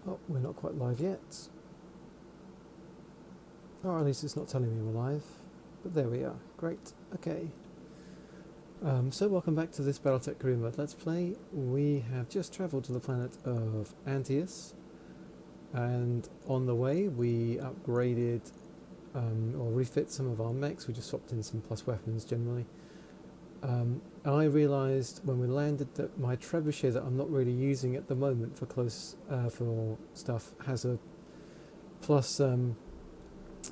Oh, we're not quite live yet. Or at least it's not telling me we're live. But there we are. Great. Okay. So welcome back to this Battletech Career Mode Let's Play. We have just travelled to the planet of Antaeus. And on the way we upgraded or refit some of our mechs. We just swapped in some plus weapons generally. I realised when we landed that my trebuchet that I'm not really using at the moment for close for stuff has a plus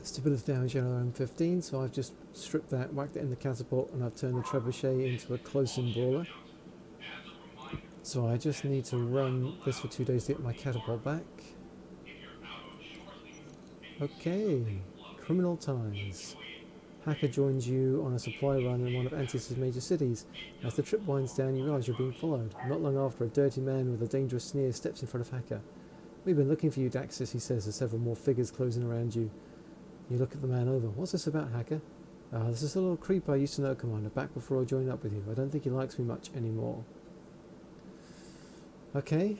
stability damage around 15, so I've just stripped that, whacked it in the catapult, and I've turned the trebuchet into a close-in brawler. So I just need to run this for 2 days to get my catapult back. Okay, criminal ties. Hacker joins you on a supply run in one of Antaeus' major cities. As the trip winds down, you realise you're being followed. Not long after, a dirty man with a dangerous sneer steps in front of Hacker. "We've been looking for you, Daxis," he says as several more figures closing around you. You look at the man over. "What's this about, Hacker?" "This is a little creep I used to know, Commander, back before I joined up with you. I don't think he likes me much anymore." Okay.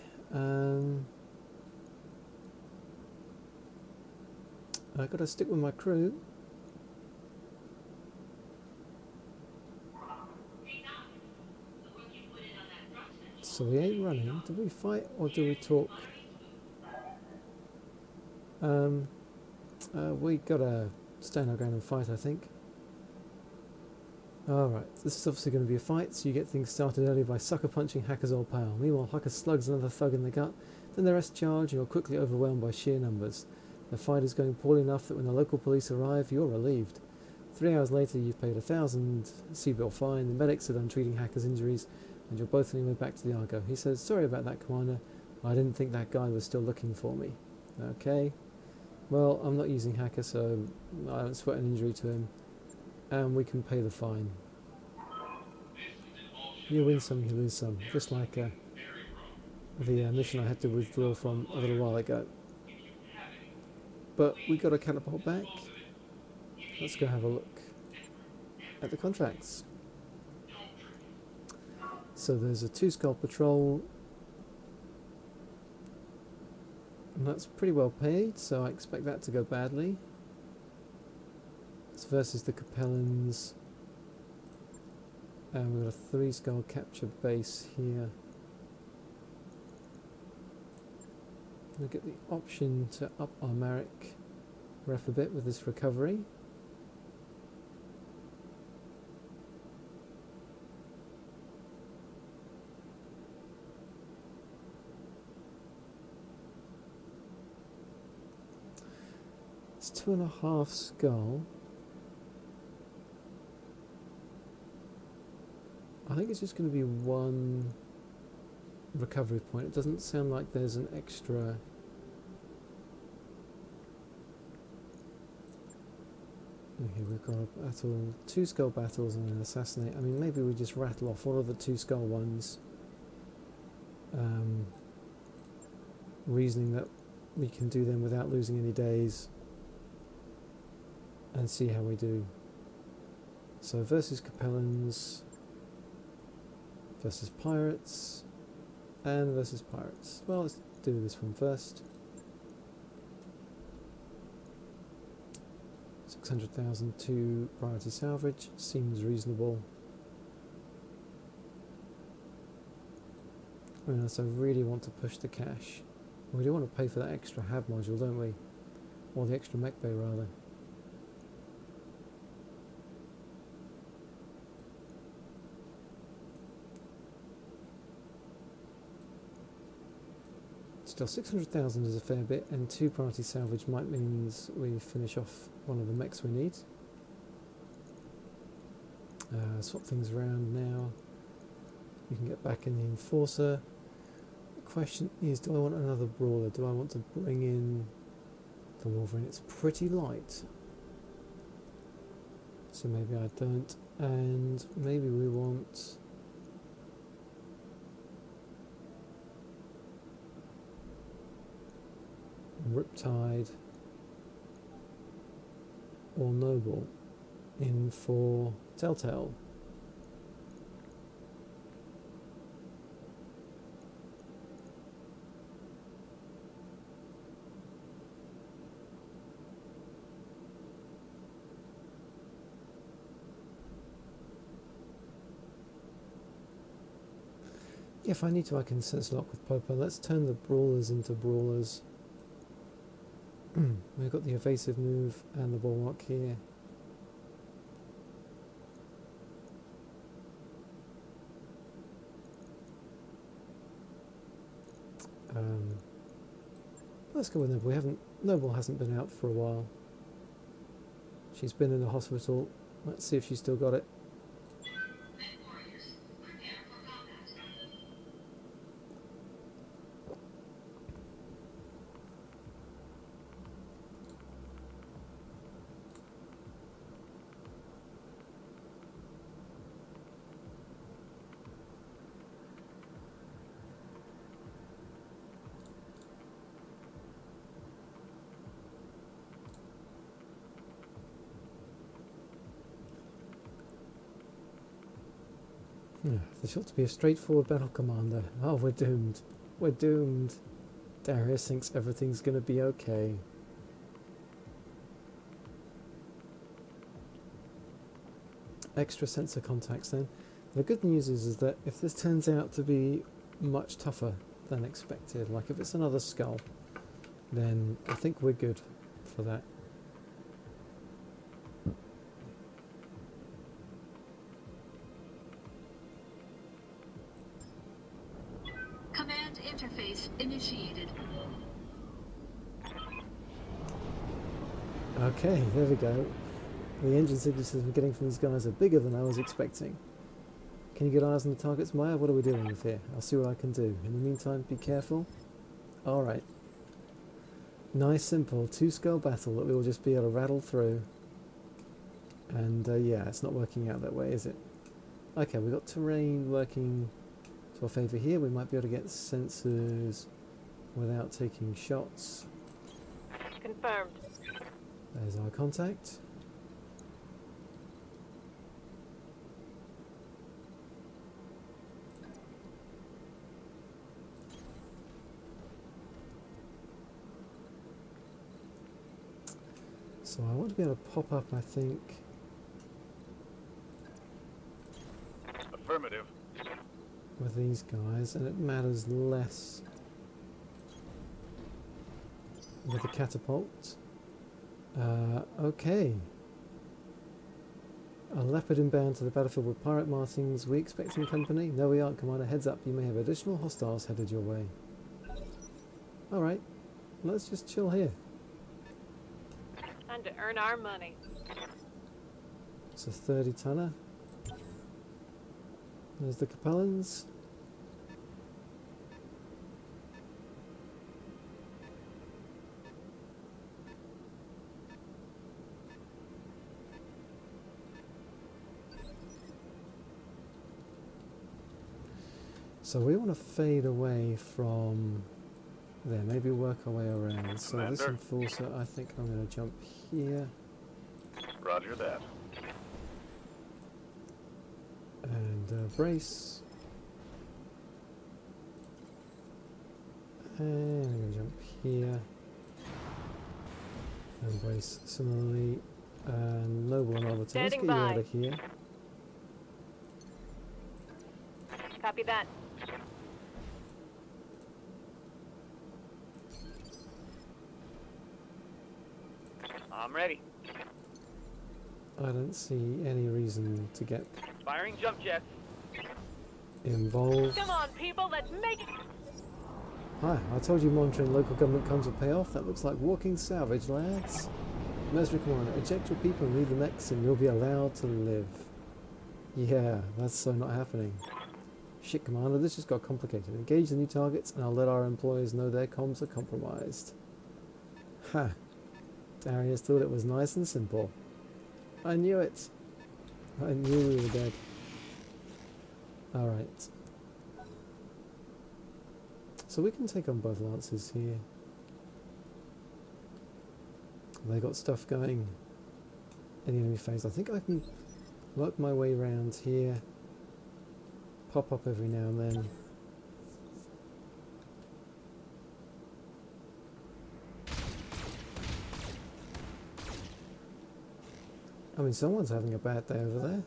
I've got to stick with my crew. So we ain't running. Do we fight or do we talk? We gotta stand our ground and fight, I think. Alright, this is obviously going to be a fight, so you get things started early by sucker punching Hacker's old pal. Meanwhile, Hacker slugs another thug in the gut, then the rest charge and you're quickly overwhelmed by sheer numbers. The fight is going poorly enough that when the local police arrive, you're relieved. 3 hours later, you've paid 1,000 C-bill fine, the medics are done treating Hacker's injuries, and you're both on your way back to the Argo. He says, "Sorry about that, Commander. I didn't think that guy was still looking for me." Okay. Well, I'm not using Hacker, so I don't sweat an injury to him. And we can pay the fine. You win some, you lose some. Just like the mission I had to withdraw from a little while ago. But we got a catapult back. Let's go have a look at the contracts. So there's a 2-skull patrol. And that's pretty well paid, so I expect that to go badly. It's versus the Capellans. And we've got a 3-skull capture base here. We'll get the option to up our Marek ref a bit with this recovery. It's 2.5 skull. I think it's just going to be 1 recovery point. It doesn't sound like there's an extra. Okay, we've got a battle, 2 skull battles and an assassinate. I mean, maybe we just rattle off all of the 2 skull ones. Reasoning that we can do them without losing any days. And see how we do. So versus Capellans, versus Pirates, and versus Pirates. Well, let's do this one first. 600,000 to priority salvage seems reasonable. Unless I really want to push the cash. We do want to pay for that extra HAB module, don't we? Or the extra mech bay, rather. Still, 600,000 is a fair bit, and 2 priority salvage might means we finish off one of the mechs we need. Swap things around now. You can get back in the Enforcer. The question is, do I want another brawler? Do I want to bring in the Wolverine? It's pretty light, so maybe I don't. And maybe we want Riptide or Noble in for Telltale. If I need to, I can sense lock with Popo. Let's turn the brawlers into brawlers. We've got the evasive move and the bulwark here. Let's go with Noble. Noble hasn't been out for a while. She's been in the hospital. Let's see if she's still got it. This ought to be a straightforward battle, Commander. Oh, we're doomed. We're doomed. Darius thinks everything's going to be okay. Extra sensor contacts then. The good news is that if this turns out to be much tougher than expected, like if it's another skull, then I think we're good for that. Interface initiated. Okay, there we go. The engine signatures we're getting from these guys are bigger than I was expecting. Can you get eyes on the targets, Maya? What are we dealing with here? I'll see what I can do. In the meantime, be careful. Alright. Nice, simple, two-skull battle that we will just be able to rattle through. And yeah, it's not working out that way, is it? Okay, we've got terrain working to our favour here. We might be able to get sensors without taking shots. Confirmed. There's our contact. So I want to be able to pop up, I think. Affirmative. With these guys, and it matters less with the catapult. Okay. A leopard inbound to the battlefield with pirate martins. We expecting company? No, we aren't, Commander. Heads up, you may have additional hostiles headed your way. Alright, let's just chill here. Time to earn our money. It's a 30-tonner. There's the Capellans. So we want to fade away from there, maybe work our way around. So Commander. this enforcer, I think I'm going to jump here. Roger that. And brace. And I'm going to jump here. And brace similarly. And Noble and Arbiter. Let's get Standing you by. out of here. Copy that. I'm ready. I don't see any reason to get Firing jump jets. involved. Come on, people, let's make it. Hi, I told you monitoring local government comes with payoff. That looks like walking salvage, lads. Mercenary Commander, eject your people and leave the mechs and you'll be allowed to live. Yeah, that's so not happening. Shit, Commander, this just got complicated. Engage the new targets and I'll let our employees know their comms are compromised. Ha! Darius thought it was nice and simple. I knew it. I knew we were dead. Alright. So we can take on both lances here. They got stuff going in the enemy phase. I think I can work my way around here. Pop up every now and then. I mean, someone's having a bad day over there.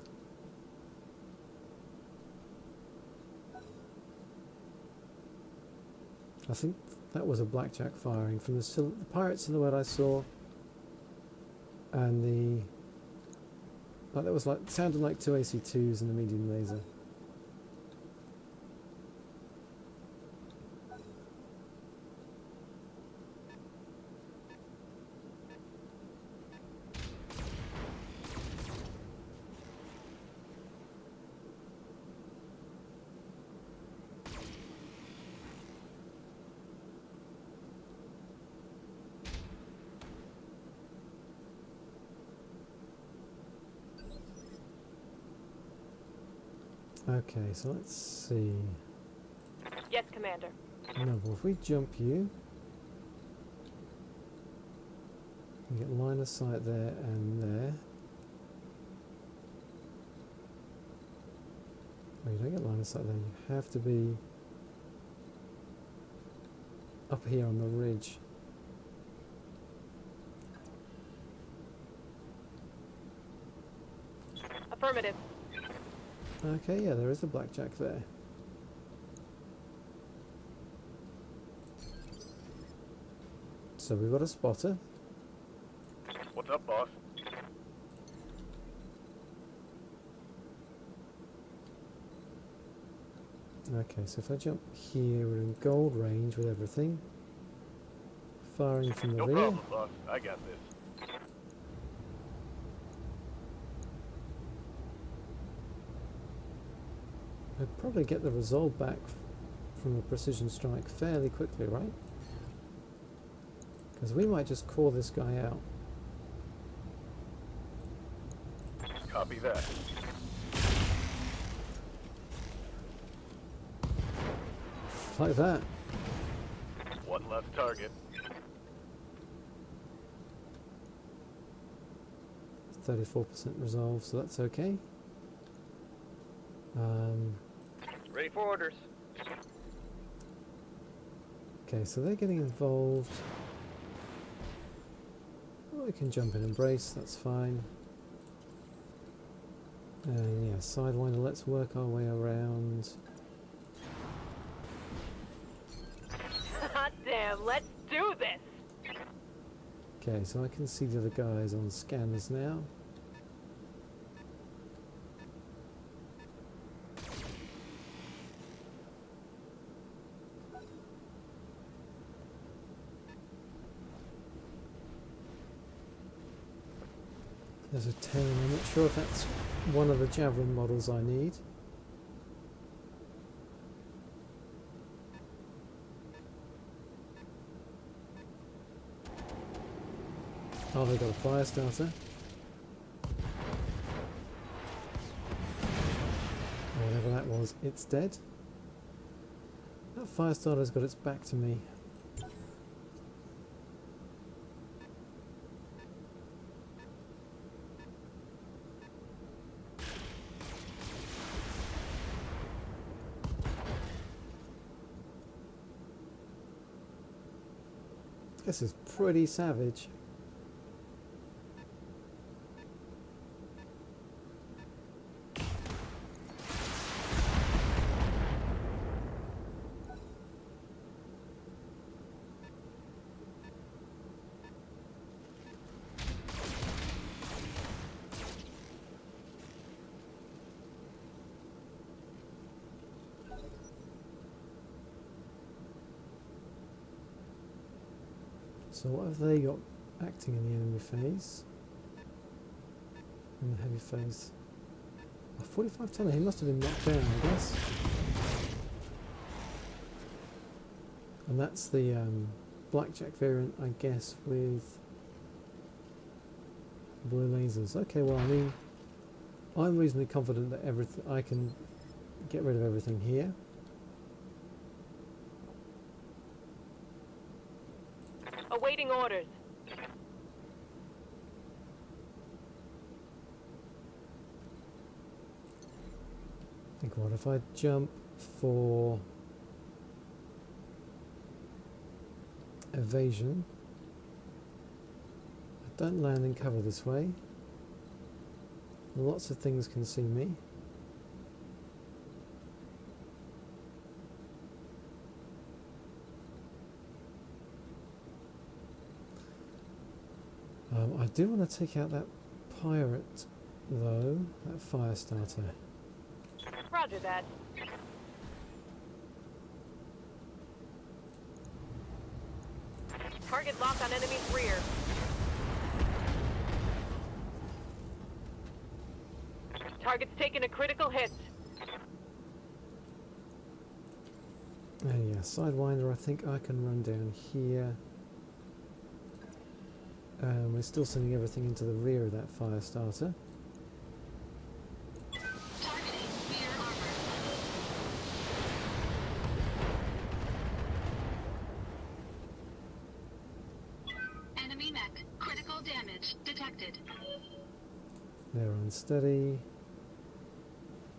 I think that was a blackjack firing from the pirate silhouette I saw, and that was like sounded like two AC2s and a medium laser. Okay, so let's see. Yes, Commander. No, well, if we jump you, you get line of sight there and there. Oh, you don't get line of sight there. You have to be up here on the ridge. Affirmative. Okay, yeah, there is a blackjack there. So we've got a spotter. What's up, boss? Okay, so if I jump here, we're in gold range with everything. Firing from the No rear. problem, boss. I got this. I'd probably get the resolve back from a precision strike fairly quickly, right? Because we might just call this guy out. Copy that. Like that. One less target. 34% resolve, so that's okay. Ready for orders. Okay, so they're getting involved. Well, we can jump in and brace, that's fine. And yeah, Sidewinder, let's work our way around. Hot damn, let's do this! Okay, so I can see the other guys on scanners now. There's a 10, I'm not sure if that's one of the Javelin models I need. Oh, they got a fire starter. Or whatever that was, it's dead. That fire starter's got its back to me. This is pretty savage. So what have they got acting in the enemy phase? In the heavy phase? A 45 tonner, he must have been knocked down, I guess. And that's the blackjack variant, I guess, with blue lasers. Okay, well, I mean, I'm reasonably confident that I can get rid of everything here. Awaiting orders. I think what if I jump for evasion? I don't land in cover this way. Lots of things can see me. I do want to take out that pirate, though, that fire starter. Roger that. Target lock on enemy's rear. Target's taking a critical hit. And yeah, Sidewinder, I think I can run down here. We're still sending everything into the rear of that fire starter. Targeting rear armor. Enemy mech. Critical damage detected. They're unsteady.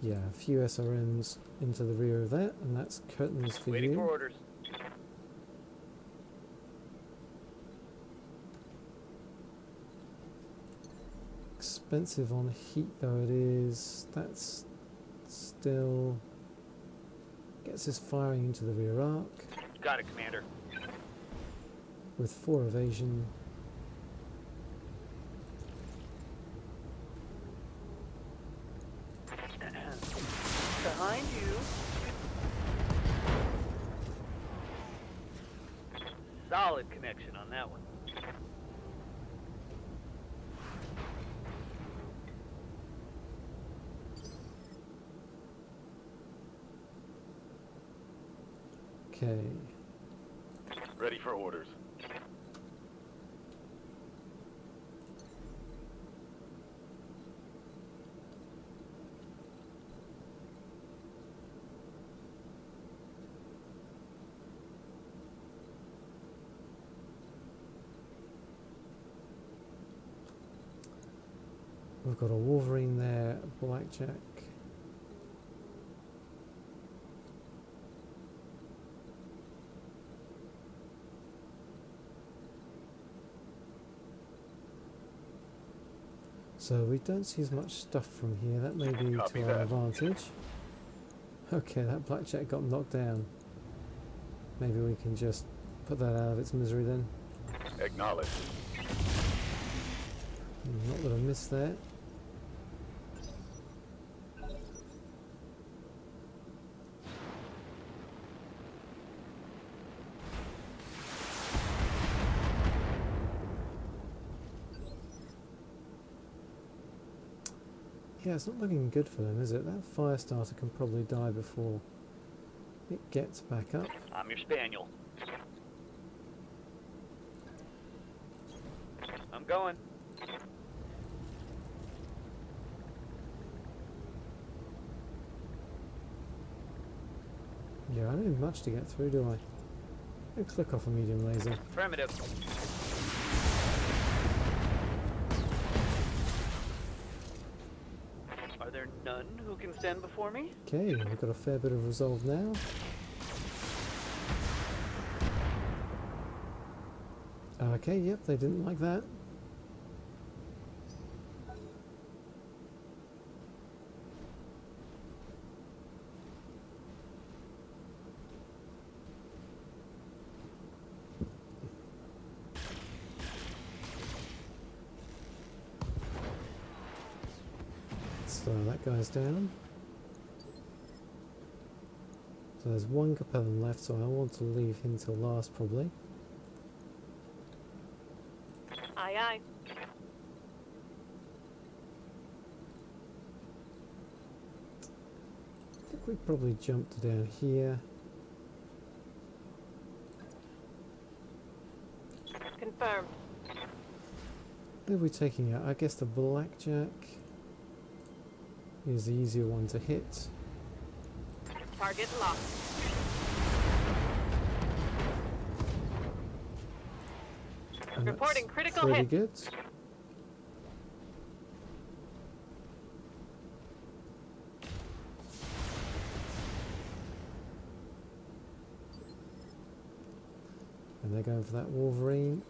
Yeah, a few SRMs into the rear of that, and that's curtains for Waiting you. for orders. Expensive on heat though it is. That's still gets us firing into the rear arc Got it, Commander. with 4 evasion. Behind you. Solid connection on that one. Okay. Ready for orders. We've got a Wolverine there, a Blackjack. So we don't see as much stuff from here. That may be Copy to our that. advantage. Okay, that Blackjack got knocked down. Maybe we can just put that out of its misery then. Acknowledge. Not that I missed that. Yeah, it's not looking good for them, is it? That fire starter can probably die before it gets back up. I'm your spaniel. I'm going. Yeah, I don't have much to get through, do I? I'll click off a medium laser. Affirmative. Are there none who can stand before me? Okay, we've got a fair bit of resolve now. Okay, yep, they didn't like that. So that guy's down. So there's one Capellan left, so I want to leave him till last probably. Aye, aye. I think we probably jumped down here. Confirmed. Who are we taking out? I guess the Blackjack is the easier one to hit. Target locked. And Reporting that's critical pretty hit. good. And they're going for that Wolverine.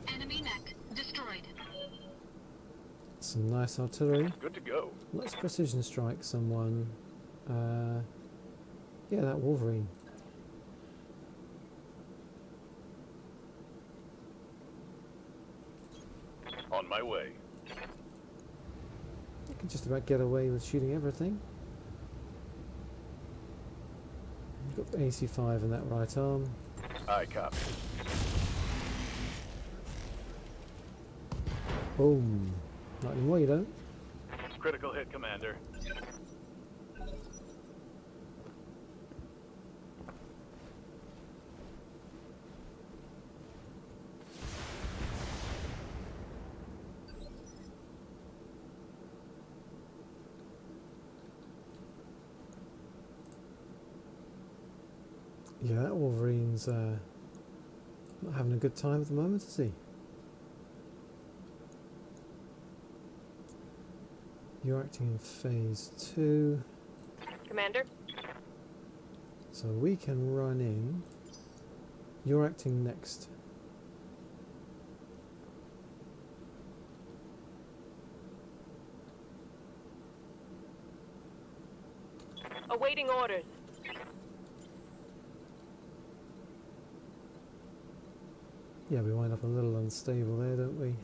Enemy mech. Some nice artillery. Good to go. Let's precision strike someone. Yeah, that Wolverine. On my way. I can just about get away with shooting everything. You've got AC5 in that right arm. I copy. Boom. Not anymore, you don't. Critical hit, Commander. Yeah, that Wolverine's not having a good time at the moment, is he? You're acting in phase 2, Commander? so we can run in. You're acting next. Awaiting orders. Yeah, we wind up a little unstable there, don't we?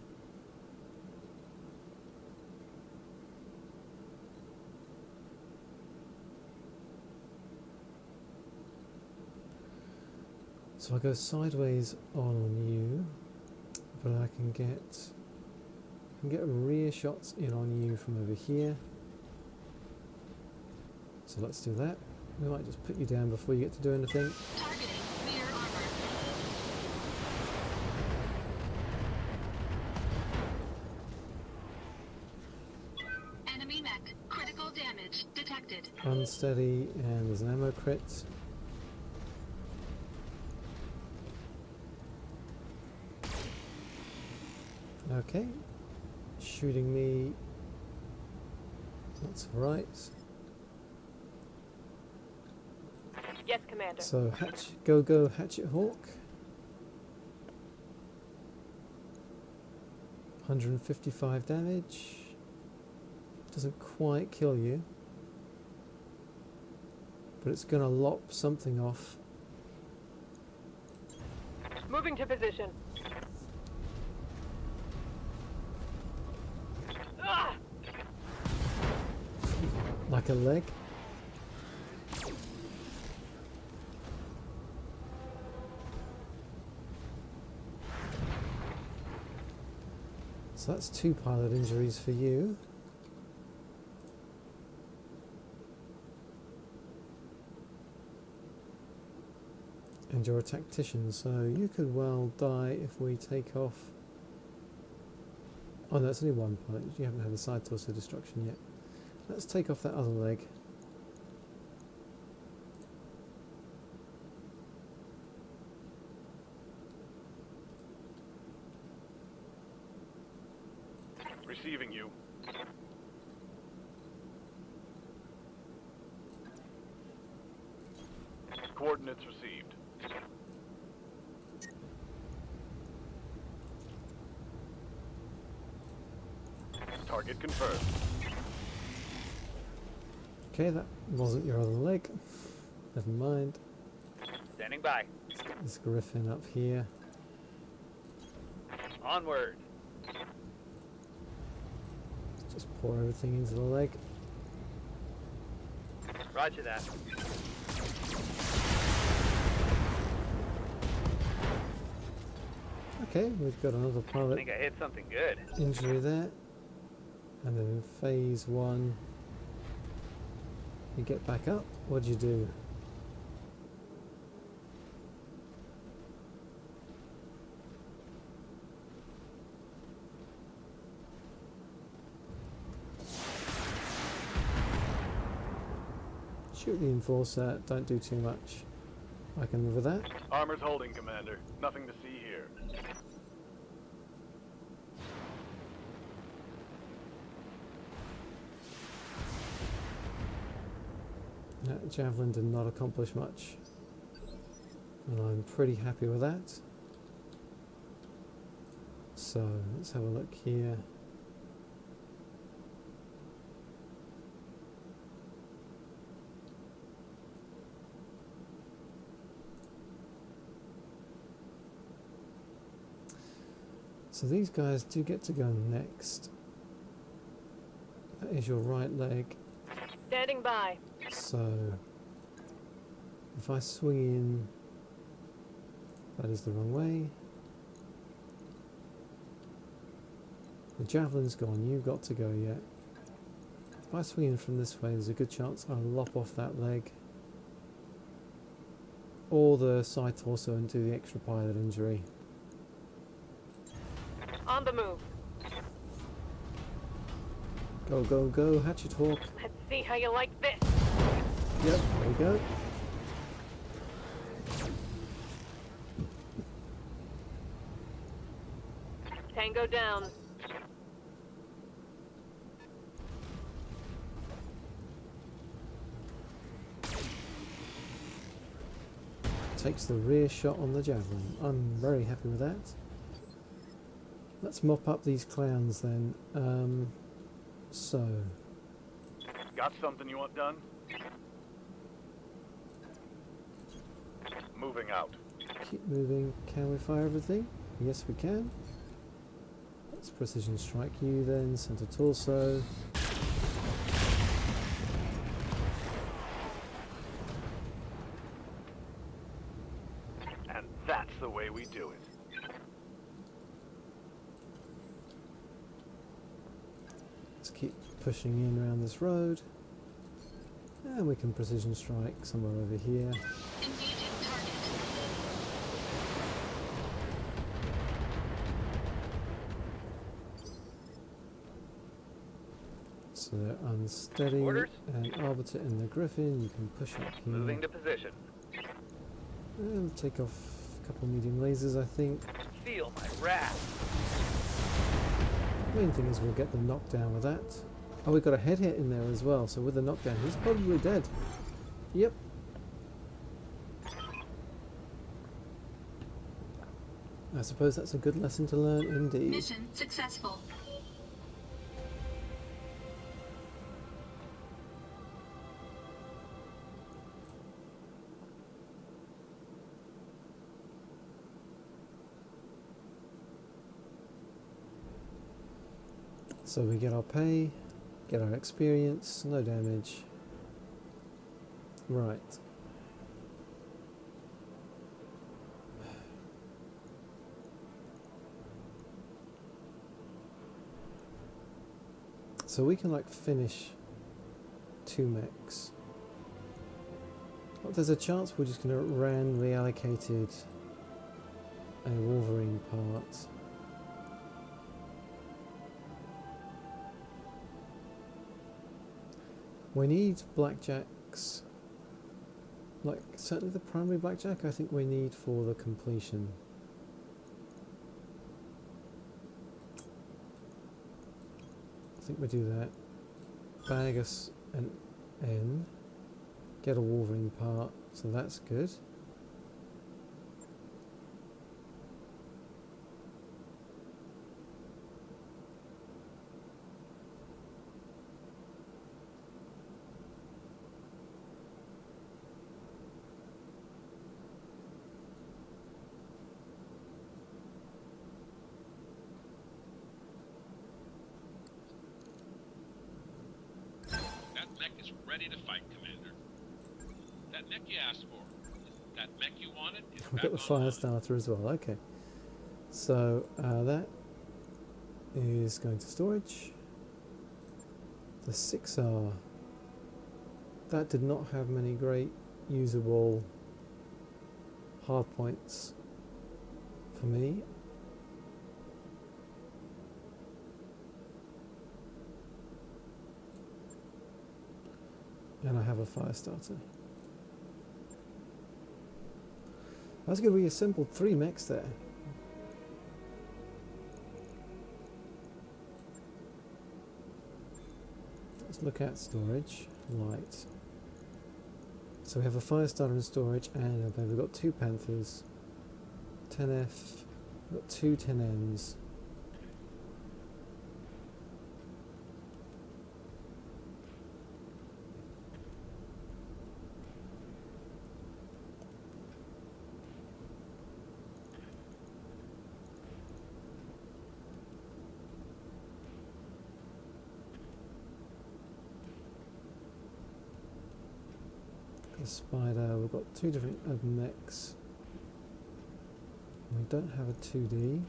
So I go sideways on you, but I can get rear shots in on you from over here. So let's do that. We might just put you down before you get to do anything. Targeting rear armor. Enemy mech. Critical damage detected. Unsteady, and there's an ammo crit. Okay, shooting me. That's right. Yes, Commander. So go Hatchet Hawk. 155 damage. Doesn't quite kill you, but it's going to lop something off. Moving to position. Ah! Like a leg. So that's 2 pilot injuries for you. And you're a tactician, so you could well die if we take off. Oh no, it's only 1 pilot. You haven't had a side torso destruction yet. Let's take off that other leg. Receiving you. Coordinates received. Target confirmed. Okay, that wasn't your other leg. Never mind. Standing by. Let's get this griffin up here. Onward. Just pour everything into the leg. Roger that. Okay, we've got another I pilot think I hit something good. injury there. And then in phase 1, you get back up. What do you do? Shoot the enforcer, don't do too much. I can live with that. Armor's holding, Commander. Nothing to see here. That javelin did not accomplish much, and I'm pretty happy with that. So let's have a look here. So these guys do get to go next. That is your right leg. Standing by. So if I swing in, that is the wrong way. The javelin's gone, you've got to go yet. If I swing in from this way, there's a good chance I'll lop off that leg. Or the side torso and do the extra pilot injury. On the move. Go, go, go, hatchet hawk. Let's see how you like this. Yep, there we go. Tango down. Takes the rear shot on the javelin. I'm very happy with that. Let's mop up these clowns then. So, Got something you want done? Moving out. keep moving. Can we fire everything? Yes, we can. Let's precision strike you then. Center torso. And that's the way we do it. Let's keep pushing in around this road. And we can precision strike somewhere over here. Engaging target. So they're unsteady Orders? and arbiter in the griffin. You can push up here. Moving to position. And take off a couple medium lasers, I think. Feel my wrath. Main thing is we'll get the knockdown with that. Oh, we got a head hit in there as well, so with the knockdown he's probably dead. Yep. I suppose that's a good lesson to learn indeed. Mission successful. So we get our pay, get our experience, no damage. Right. So we can like finish 2 mechs. But there's a chance we're just going to randomly allocated a Wolverine part. We need blackjacks, like certainly the primary blackjack I think we need for the completion. I think we do that. Bag us an N, get a Wolverine part, so that's good. That mech is ready to fight, Commander. That mech you asked for, that mech you wanted, is We've back got the fire online. starter as well, okay. So that is going to storage. The 6R, that did not have many great usable hard points for me. And I have a fire starter. That's good, we assembled 3 mechs there. Let's look at storage, light. So we have a fire starter in storage, and then we've got 2 Panthers, 10F, we've got 2 10Ns. The Spider, we've got two different mechs. We don't have a 2D.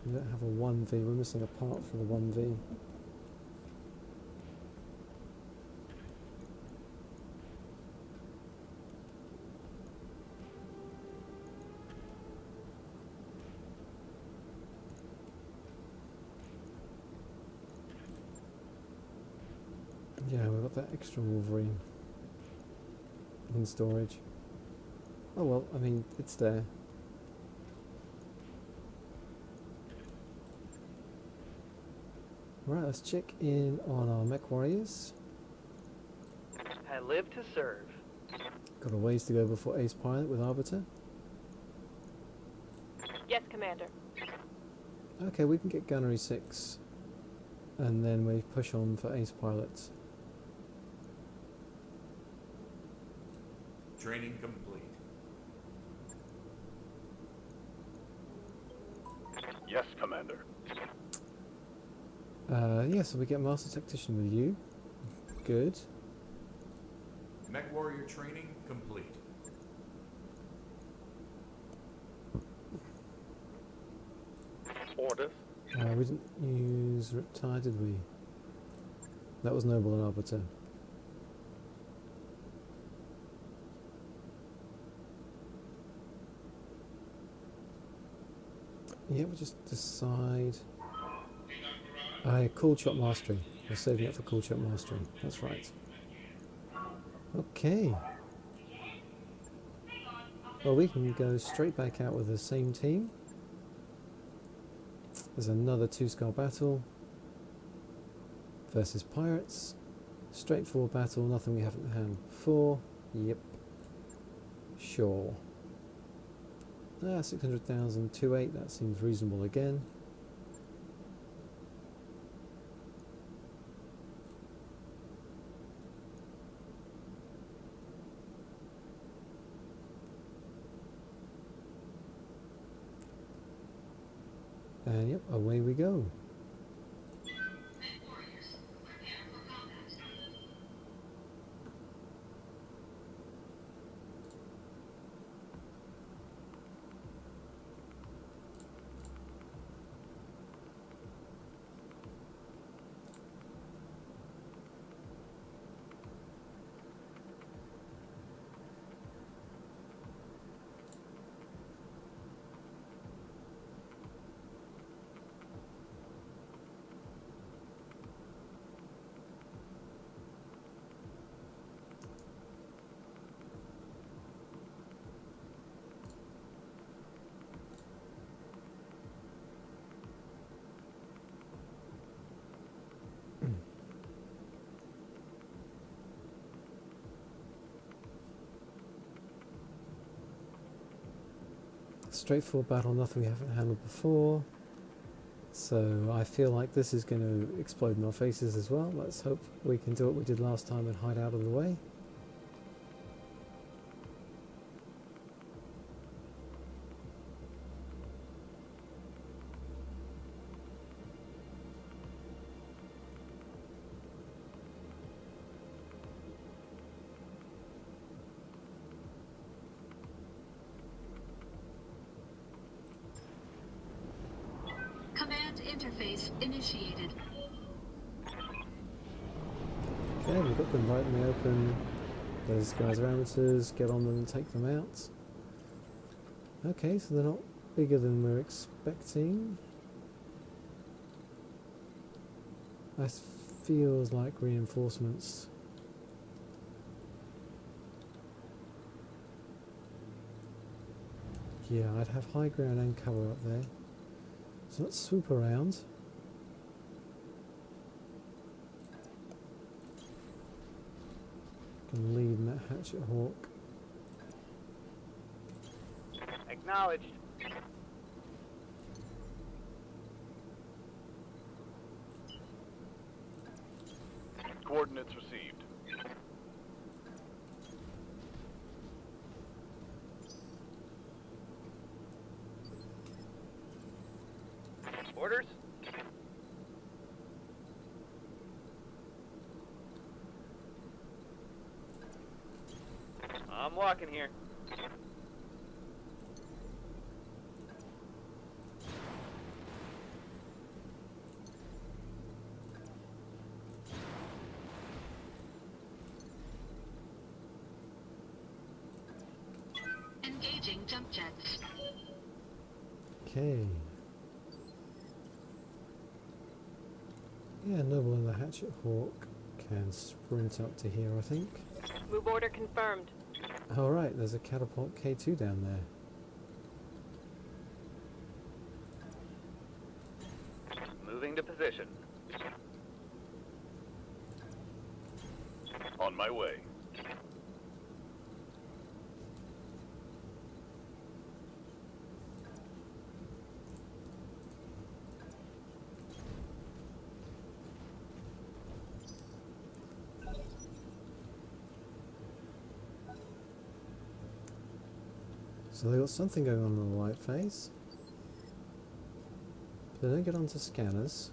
We don't have a 1V. We're missing a part for the 1V. Yeah, we've got that extra Wolverine in storage. Oh well, I mean, it's there. Right, let's check in on our mech warriors. I live to serve. Got a ways to go before Ace Pilot with Arbiter. Yes, Commander. Okay, we can get Gunnery 6. And then we push on for Ace Pilot. Training complete. Yes, Commander. Yeah, so we get Master Tactician with you. Good. Mech warrior training complete. Orders. We didn't use Riptide, did we? That was Noble and Arbiter. Yeah, we'll just decide. Cool Shot Mastery. We're saving it for Cool Shot Mastery. That's right. Okay. Well, we can go straight back out with the same team. There's another 2-scar battle versus pirates. Straightforward battle, nothing we haven't handled before. Yep. Sure. 600,000, 2.8, that seems reasonable again. And yep, away we go. Straightforward battle, nothing we haven't handled before. So I feel like this is going to explode in our faces as well. Let's hope we can do what we did last time and hide out of the way. Command interface initiated. Okay, we've got them right in the open. Those guys are amateurs, get on them and take them out. Okay, so they're not bigger than we're expecting. That feels like reinforcements. Yeah, I'd have high ground and cover up there. So let's swoop around. Can lead Matt Hatchet Hawk. Acknowledged. Coordinates received. Orders? I'm walking here. Engaging jump jets. Okay. Yeah, Noble and the Hatchet Hawk can sprint up to here, I think. Move order confirmed. Alright, there's a catapult K2 down there. Moving to position. On my way. So they got something going on in the light phase. They don't get onto scanners.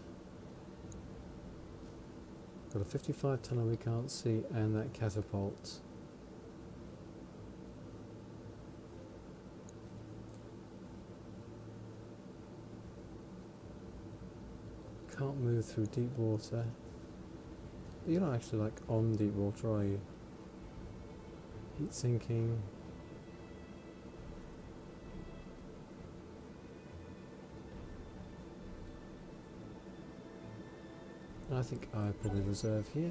Got a 55 tonner we can't see and that catapult. Can't move through deep water. But you're not actually like on deep water, are you? Heat sinking. I think I probably reserve here.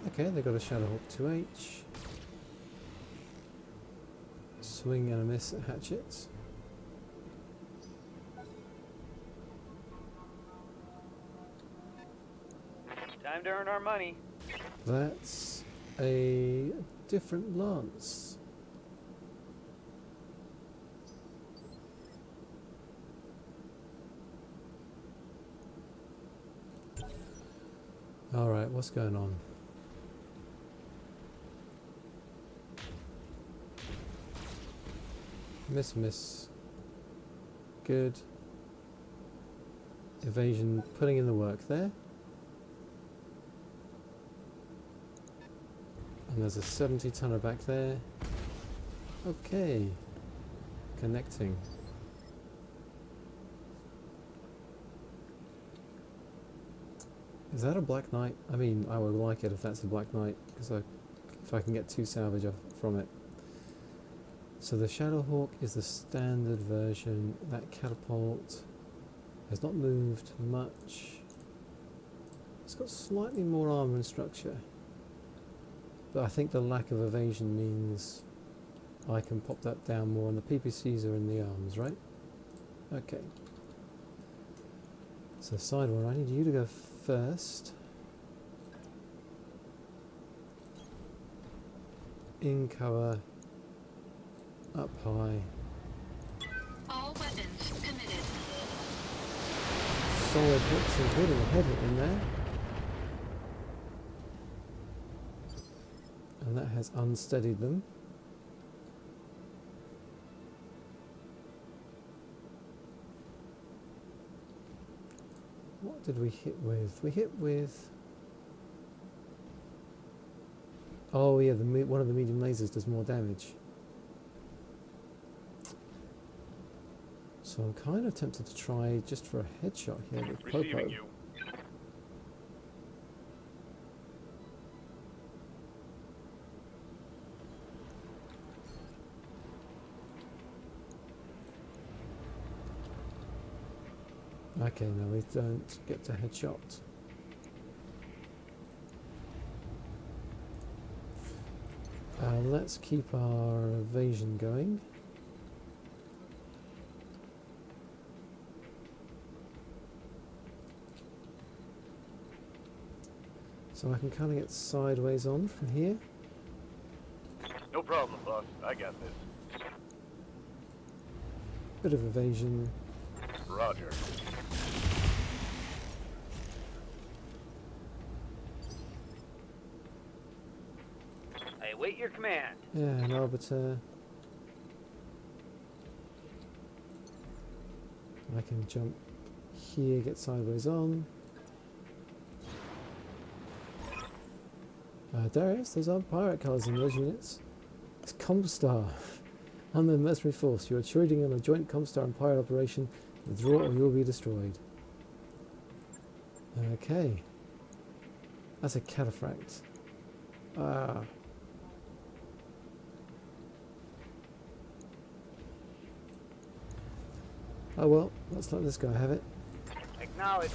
Okay, they've got a Shadowhawk 2H. Swing and a miss at hatchets. Time to earn our money. That's a different lance. Alright, what's going on? Miss, miss. Good. Evasion, putting in the work there. And there's a 70 tonner back there. Okay. Connecting. Is that a Black Knight? I mean, I would like it if that's a Black Knight, because if I can get 2 salvage off from it. So the Shadowhawk is the standard version. That catapult has not moved much. It's got slightly more armor and structure. But I think the lack of evasion means I can pop that down more, and the PPCs are in the arms, right? Okay. So Sidewinder, I need you to go first. In cover. Up high. All weapons committed. Solid hits, including a head hit in there. And that has unsteadied them. What did we hit with? We hit with... Oh yeah, one of the medium lasers does more damage. So I'm kind of tempted to try just for a headshot here with Receiving Popo. you. Okay, no, we don't get to headshot. Let's keep our evasion going. So I can kind of get sideways on from here. No problem, boss. I got this. Bit of evasion. Roger. I await your command. Yeah, an arbiter. I can jump here, get sideways on. Darius, those aren't pirate colours in those units. It's Comstar. Unknown mercenary force. You are trading on a joint Comstar and pirate operation. Withdraw or you will be destroyed. Okay. That's a cataphract. Ah. Oh well, let's let this guy have it. Acknowledge.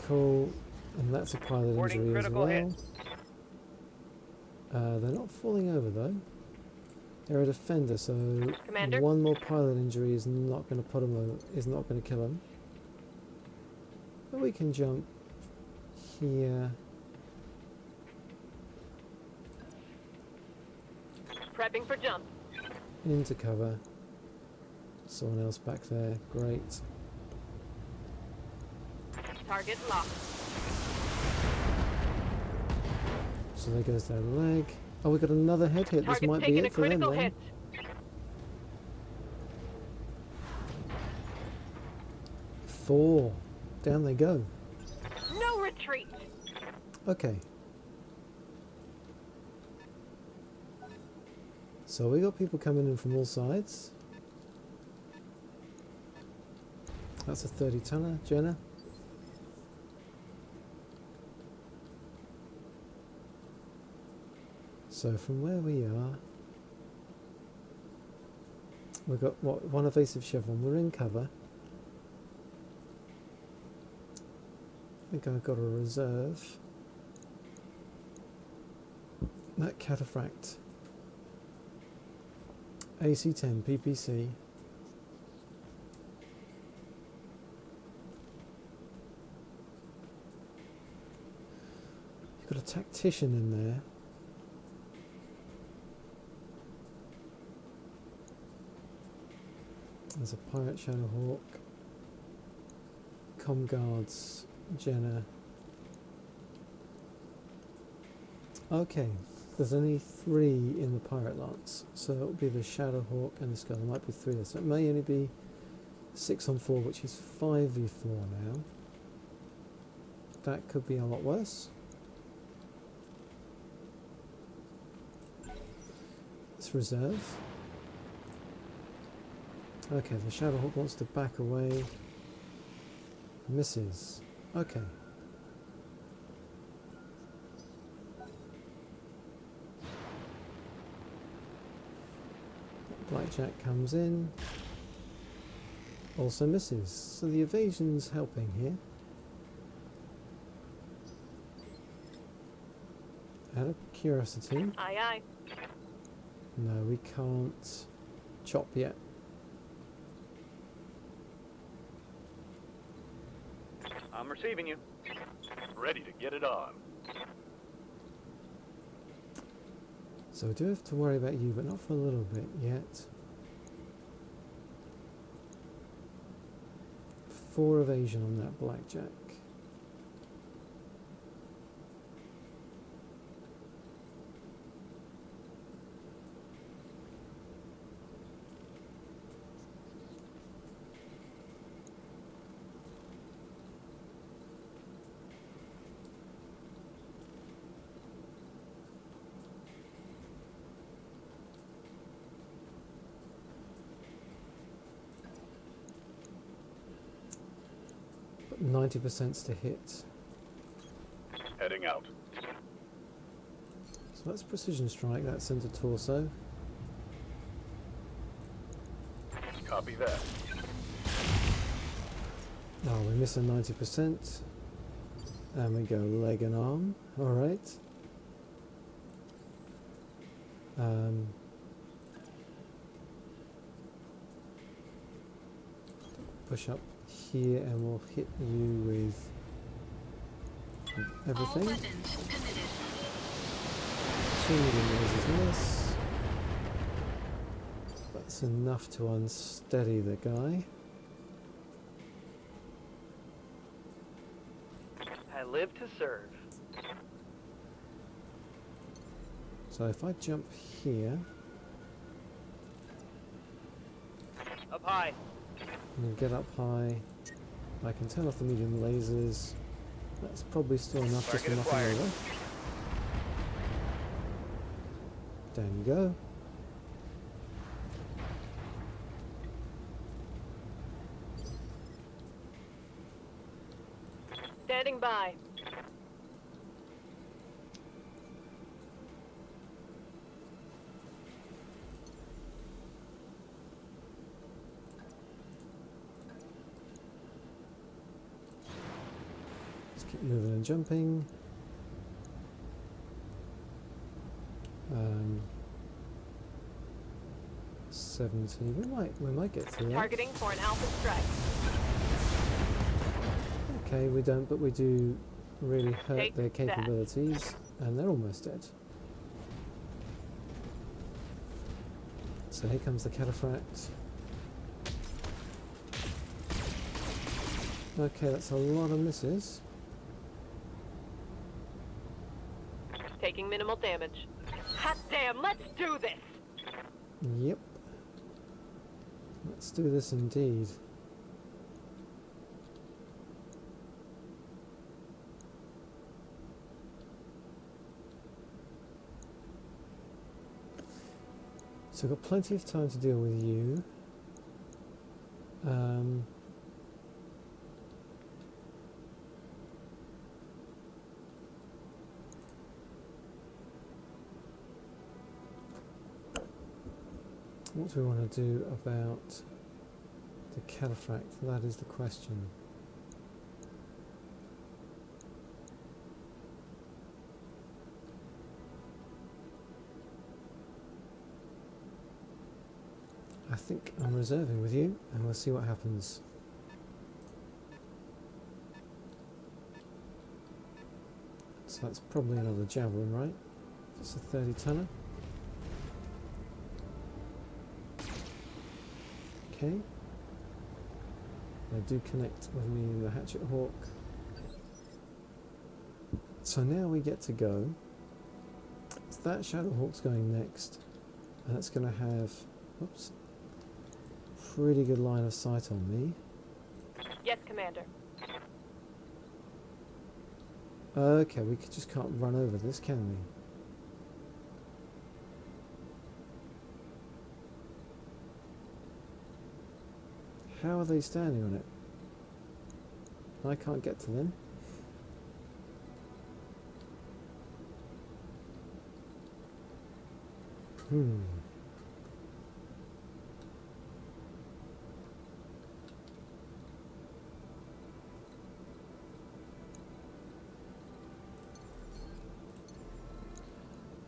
Cool. And that's a pilot Reporting injury as critical well. hit. They're not falling over though. They're a defender, so Commander? one more pilot injury is not going to put him over, is not going to kill him. But we can jump here. Prepping for jump. Into cover. Someone else back there. Great. Target locked. So there goes their leg. Oh, we got another head hit. This Target's might be taking a it for them critical then. hit. 4. Down they go. No retreat. Okay. So we got people coming in from all sides. That's a 30-tonner, Jenna. So from where we are, we've got what, one evasive chevron. We're in cover. I think I've got a reserve. That cataphract. AC-10 PPC. You've got a tactician in there. There's a pirate Shadowhawk. Com guards, Jenna. Okay, there's only 3 in the pirate lance, so it'll be the Shadowhawk and the Skull. There might be 3 there, so it may only be 6 on 4, which is 5v4 now. That could be a lot worse. Let's reserve. Okay, the Shadowhawk wants to back away. Misses. Okay. Blackjack comes in. Also misses. So the evasion's helping here. Out of curiosity. Aye, aye. No, we can't chop yet. I'm receiving you. Ready to get it on. So we do have to worry about you, but not for a little bit yet. 4 evasion on that blackjack. But 90% to hit. Heading out. So that's precision strike, that's into torso. Copy that. Oh, we miss a 90%. And we go leg and arm. Alright. Push up here and we'll hit you with All everything. weapons committed. 2 million raises this. That's enough to unsteady the guy. I live to serve. So if I jump here, Up high. and get up high, I can turn off the medium lasers. That's probably still enough just to Target knock him acquired. over. Down you go. Standing by. Just keep moving and jumping. 17. We might get through that. Targeting for an alpha strike. Okay, we don't, but we do really hurt Take their that. capabilities, and they're almost dead. So here comes the cataphract. Okay, that's a lot of misses. Taking minimal damage. Hot damn, let's do this! Yep. Let's do this indeed. So we've got plenty of time to deal with you. What do we want to do about the cataphract? That is the question. I think I'm reserving with you, and we'll see what happens. So that's probably another javelin, right? It's a 30-tonner. Okay. They do connect with me in the hatchet hawk. So now we get to go. So that shadow hawk's going next, and it's going to have, whoops, pretty good line of sight on me. Yes, Commander. Okay, we just can't run over this, can we? How are they standing on it? I can't get to them.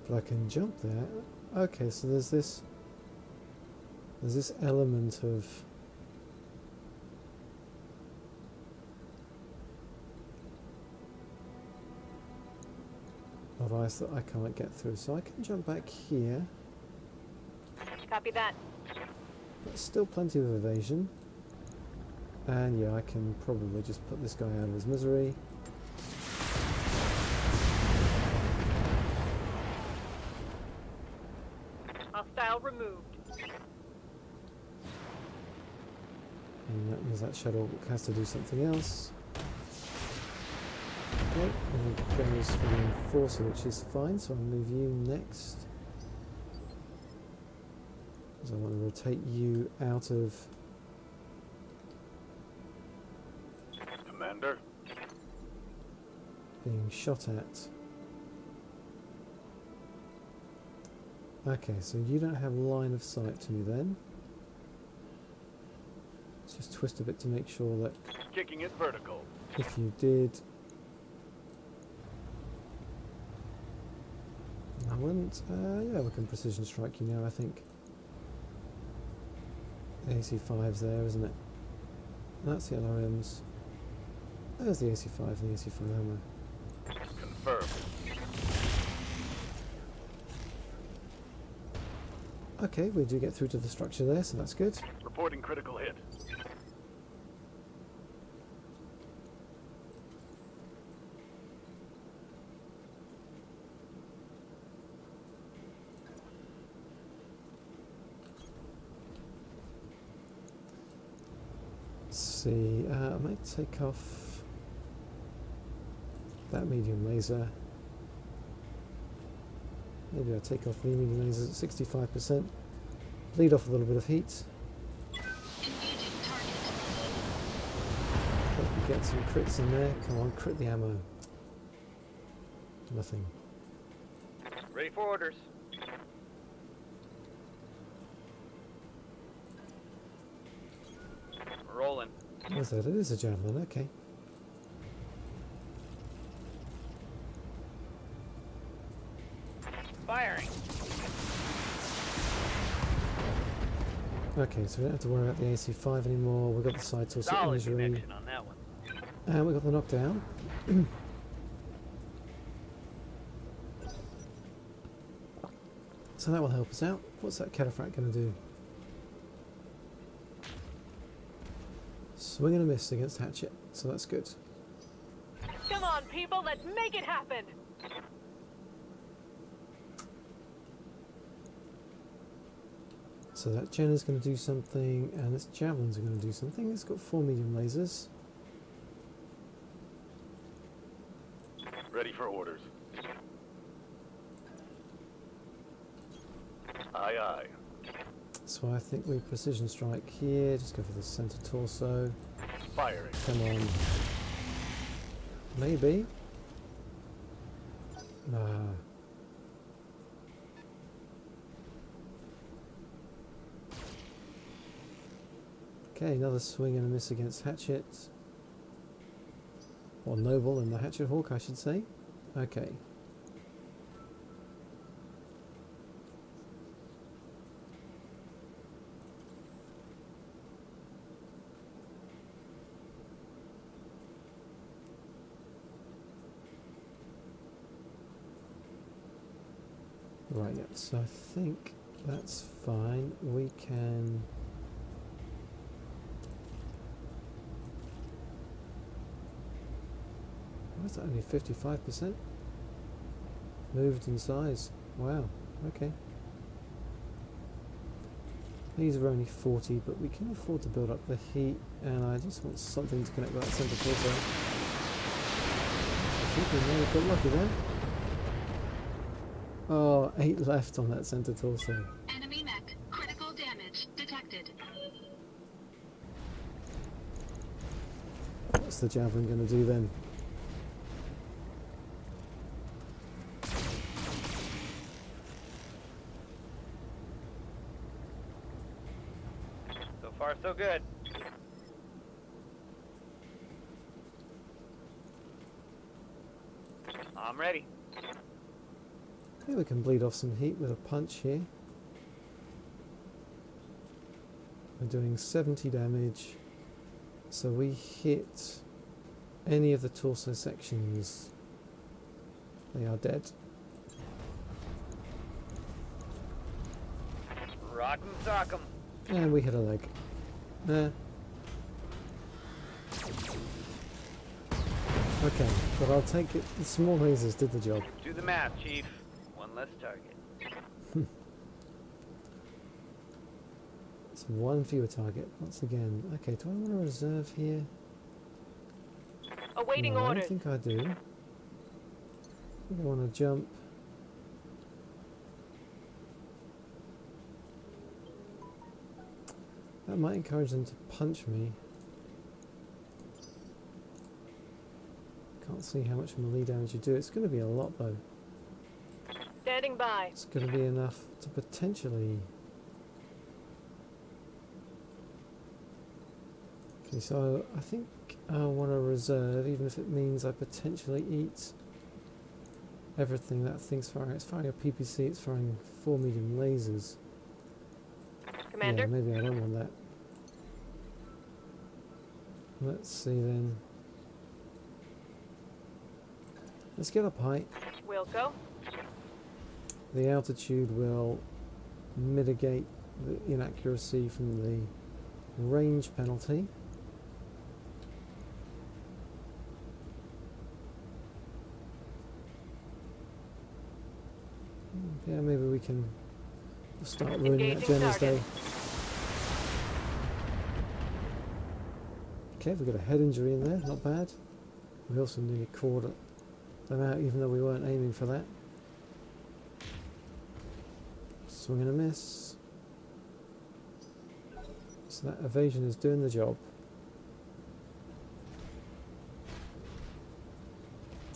But I can jump there. Okay, so there's this element of ice that I can't get through. So I can jump back here. Copy that. But still plenty of evasion. And yeah, I can probably just put this guy out of his misery. Hostile removed. And that means that shadow has to do something else. Okay, and it goes for the enforcer, which is fine, so I'll move you next. Because I want to rotate you out of Commander? being shot at. Okay, so you don't have line of sight to me then. Let's just twist a bit to make sure that Kicking it vertical. if you did... I wouldn't... yeah, we can precision strike you now, I think. AC5's there, isn't it? That's the LRMs. There's the AC5 and the AC5 ammo. Confirmed. Okay, we do get through to the structure there, so that's good. Reporting critical hit. see. I might take off that medium laser. Maybe I'll take off the medium lasers at 65%. Bleed off a little bit of heat. Engaging target. Hope we get some crits in there. Come on, crit the ammo. Nothing. Ready for orders. Rolling. What's that? It is a javelin, okay. Firing. Okay, so we don't have to worry about the AC-5 anymore. We've got the side torso Solid injury. connection on that one. And we've got the knockdown. So that will help us out. What's that cataphract going to do? Swing and a miss against Hatchet, so that's good. Come on, people, let's make it happen! So that Jenna's going to do something, and this javelin's going to do something. It's got 4 medium lasers. Ready for orders. Aye, aye. So I think we precision strike here. Just go for the center torso. Firing. Come on. Maybe. Nah. Okay, another swing and a miss against Hatchet. Or Noble and the Hatchet Hawk, I should say. Okay. Right, yeah, so I think that's fine. We can... Why is that only 55%? Moved in size. Wow, okay. These are only 40, but we can afford to build up the heat, and I just want something to connect with that center torso. I think we may have got lucky there. Oh, 8 left on that center torso. Enemy mech. Critical damage detected. What's the javelin going to do then? So far, so good. I'm ready. I think we can bleed off some heat with a punch here. We're doing 70 damage. So we hit any of the torso sections. They are dead. Rock 'em, sock 'em. And we hit a leg. Okay, but I'll take it. The small lasers did the job. Do the math, Chief. One less target. It's one fewer target once again. Okay, do I want to reserve here? Awaiting No, I orders. don't think I do. I think I want to jump. That might encourage them to punch me. Can't see how much melee damage you do. It's going to be a lot though. Standing by. It's going to be enough to potentially... Okay, so I think I want to reserve, even if it means I potentially eat everything that thing's firing. It's firing a PPC, it's firing 4 medium lasers. Commander? Yeah, maybe I don't want that. Let's see then. Let's get up height. Wilco? The altitude will mitigate the inaccuracy from the range penalty. Yeah, maybe we can start ruining that Engaging Jenna's day. target. Okay, we've got a head injury in there, not bad. We also nearly caught them out even though we weren't aiming for that. Swing and a miss. So that evasion is doing the job.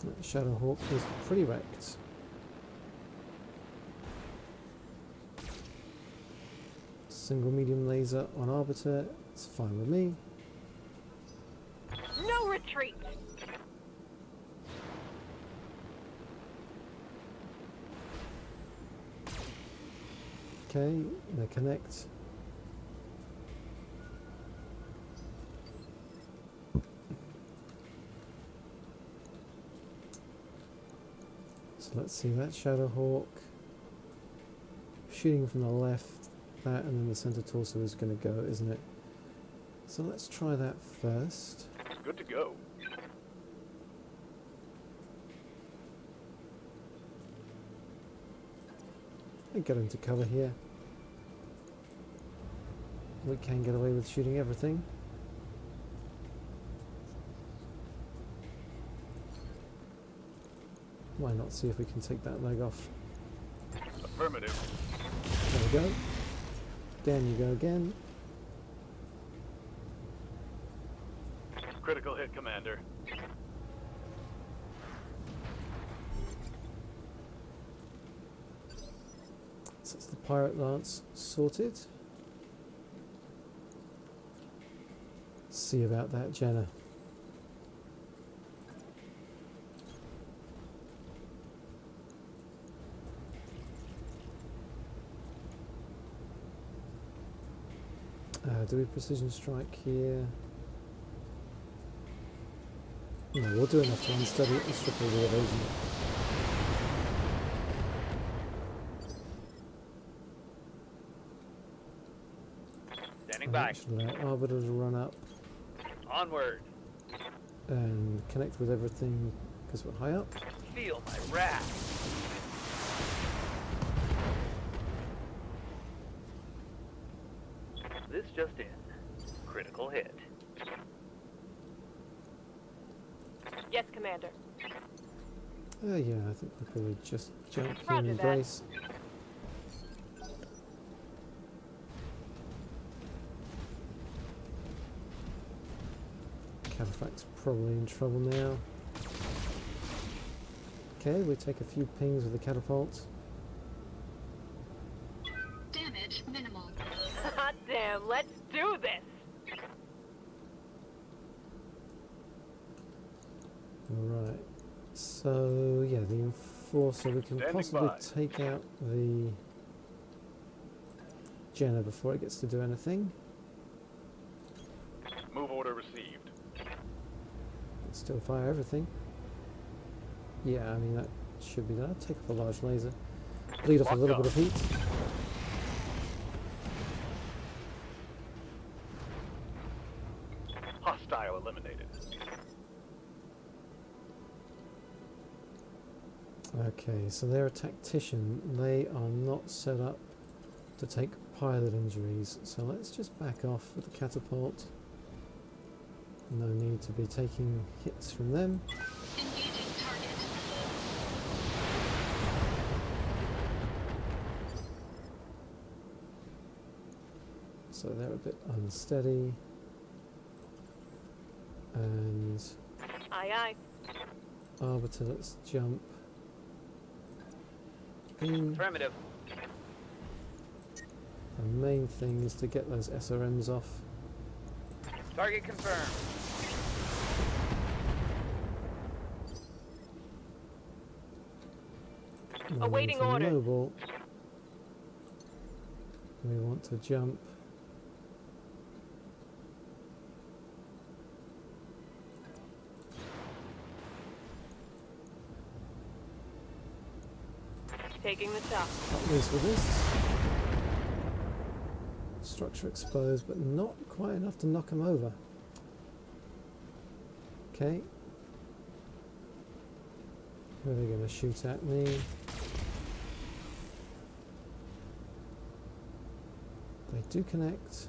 That Shadowhawk is pretty wrecked. Single medium laser on Arbiter, it's fine with me. No retreat! Okay, they connect. So let's see, that Shadowhawk shooting from the left, that, and then the center torso is going to go, isn't it? So let's try that first. Good to go. And get into cover here. We can get away with shooting everything. Why not see if we can take that leg off? Affirmative. There we go. Down you go again. Critical hit, Commander. So it's the Pirate Lance sorted. See about that, Jenna. Do we precision strike here? No, we'll do enough to unsteady it and strip all the evasion. Standing by. Actually, allow Arbiter to run up Onward. and connect with everything because we're high up. Feel my wrath. This just in. Critical hit. Yes, Commander. Yeah, I think we probably just jump here Roger and that. embrace. Cataphract's probably in trouble now. Okay, we take a few pings with the catapult. Damage minimal. Hot damn, let's do this! Alright, so yeah, the Enforcer, we can Standing possibly by. take out the Jenna before it gets to do anything. Move order received. Still fire everything. Yeah, I mean that should be done. Take off a large laser. Bleed off a Locked little up. bit of heat. Hostile eliminated. Okay, so they're a tactician. They are not set up to take pilot injuries. So let's just back off with the catapult. No need to be taking hits from them. Engaging target. So they're a bit unsteady. And Aye, aye. Arbiter, let's jump in. Affirmative. The main thing is to get those SRMs off. Target confirmed. And then Awaiting for orders. Noble, we want to jump. Taking the top. At least with this. Structure exposed, but not quite enough to knock him over. Okay. Who are they going to shoot at me? They do connect.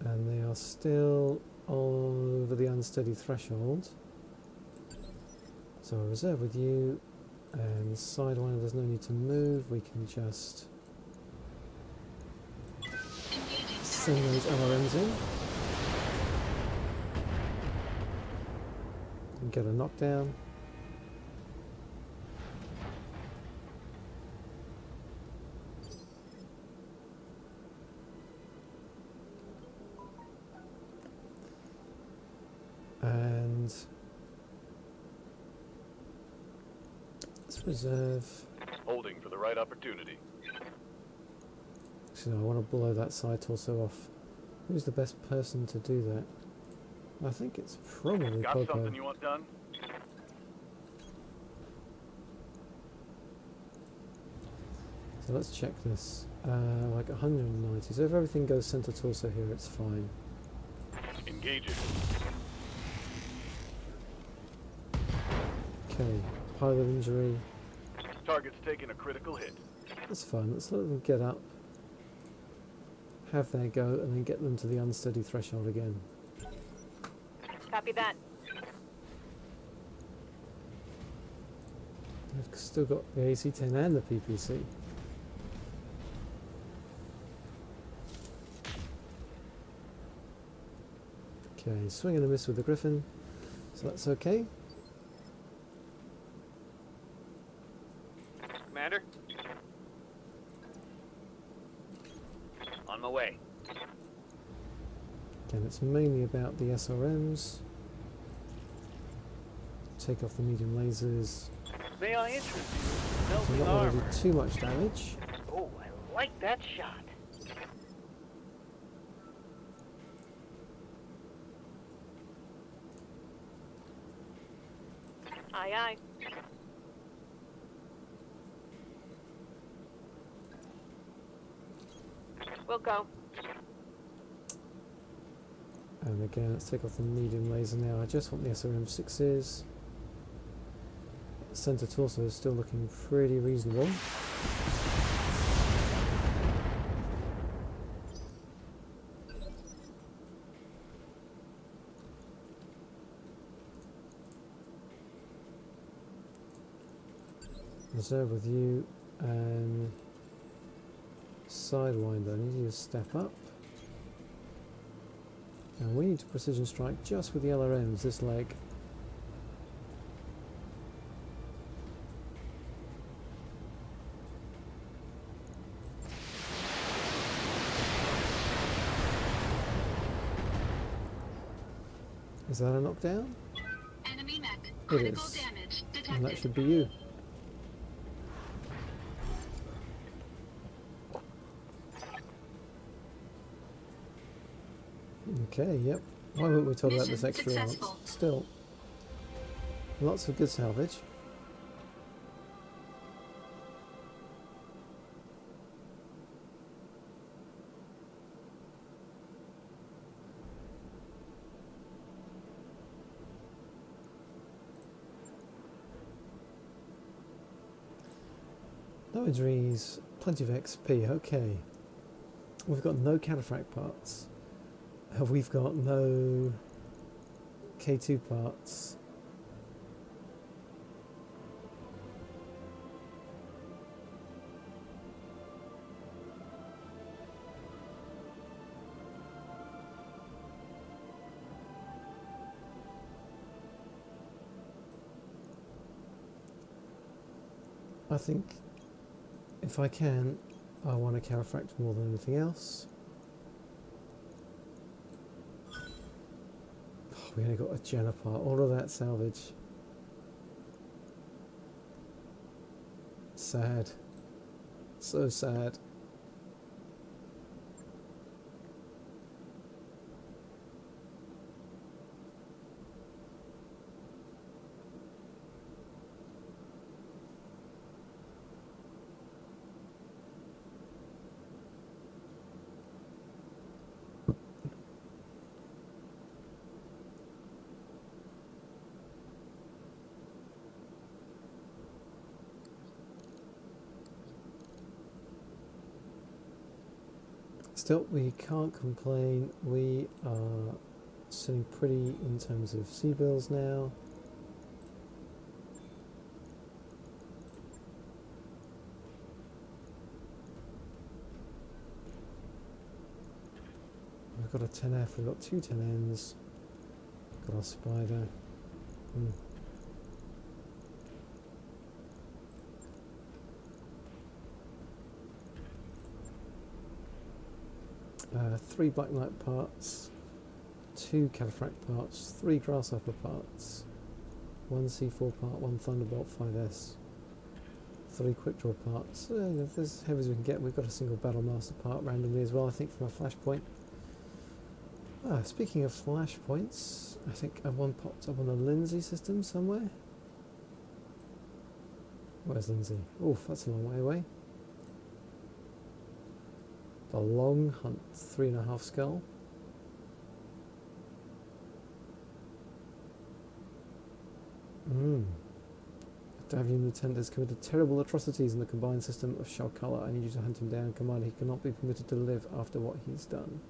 And they are still over the unsteady threshold. So I'll reserve with you, and Sidewinder, there's no need to move, we can just Engaging send target. those LRMs in and get a knockdown. And let's reserve. Holding for the right opportunity. Actually, no, I want to blow that side torso off. Who's the best person to do that? I think it's probably Got Popo. something you want done? So let's check this. Like 190. So if everything goes center torso here, it's fine. Engaging. Okay, pilot injury. Target's taking a critical hit. That's fine. Let's let them get up, have their go, and then get them to the unsteady threshold again. Copy that. I've still got the AC-10 and the PPC. Okay, swing and a miss with the Griffin, so that's okay. Commander? On my way. Again, it's mainly about the SRMs. Take off the medium lasers. May I interest you? So Melting not want to armor. do too much damage. Oh, I like that shot. Aye, aye. We'll go. And again, let's take off the medium laser now. I just want the SRM6s. Center torso is still looking pretty reasonable. Reserve with you and Sidewinder. I need you to step up. And we need to precision strike just with the LRMs this leg. Is that a knockdown? Enemy mech. It Critical is. damage And detected. that should be you. Okay, yep. Why weren't we told about this Mission extra allowance? successful. Still, lots of good salvage. No injuries, plenty of XP, okay. We've got no cataphract parts. We've got no K2 parts. I think if I can, I want a cataphract more than anything else. Oh, we only got a Jenna part, all of that salvage. Sad. So sad. Still, we can't complain. We are sitting pretty in terms of sea bills now. We've got a 10F, we've got two 10Ns, got our spider. 3 Black Knight parts, 2 Cataphract parts, 3 Grasshopper parts, 1 C4 part, 1 Thunderbolt 5S, 3 Quick Draw parts. That's as heavy as we can get. We've got a single Battlemaster part randomly as well, I think, from a flashpoint. Speaking of flashpoints, I think I've one popped up on the Lindsay system somewhere. Where's Lindsay? Oof, that's a long way away. The Long Hunt 3.5 skull. Davian Lieutenant has committed terrible atrocities in the combined system of Shalkala. I need you to hunt him down, Commander. He cannot be permitted to live after what he's done.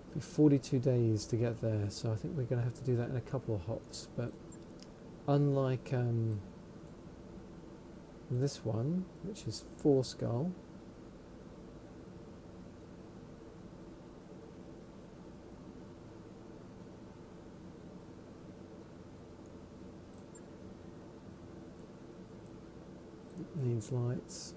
It'll be 42 days to get there, so I think we're going to have to do that in a couple of hops. But unlike this one, which is 4 skull, needs lights.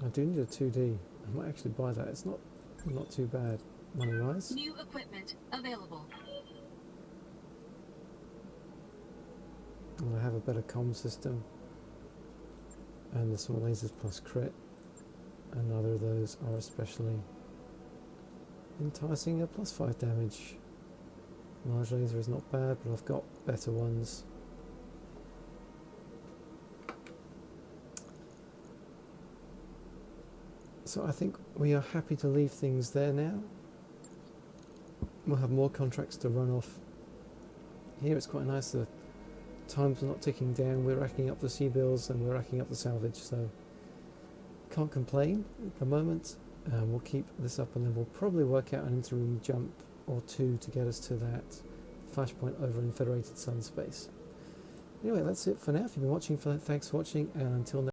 I do need a 2D. I might actually buy that. It's not too bad money-wise. New equipment available. And I have a better comm system, and the small lasers plus crit, and neither of those are especially enticing. A +5 damage. Large laser is not bad, but I've got better ones. So I think we are happy to leave things there now. We'll have more contracts to run off. Here it's quite nice, the time's not ticking down, we're racking up the sea bills and we're racking up the salvage, so can't complain at the moment. We'll keep this up and then we'll probably work out an interim jump or two to get us to that flashpoint over in Federated Sun space. Anyway, that's it for now. If you've been watching, thanks for watching, and until next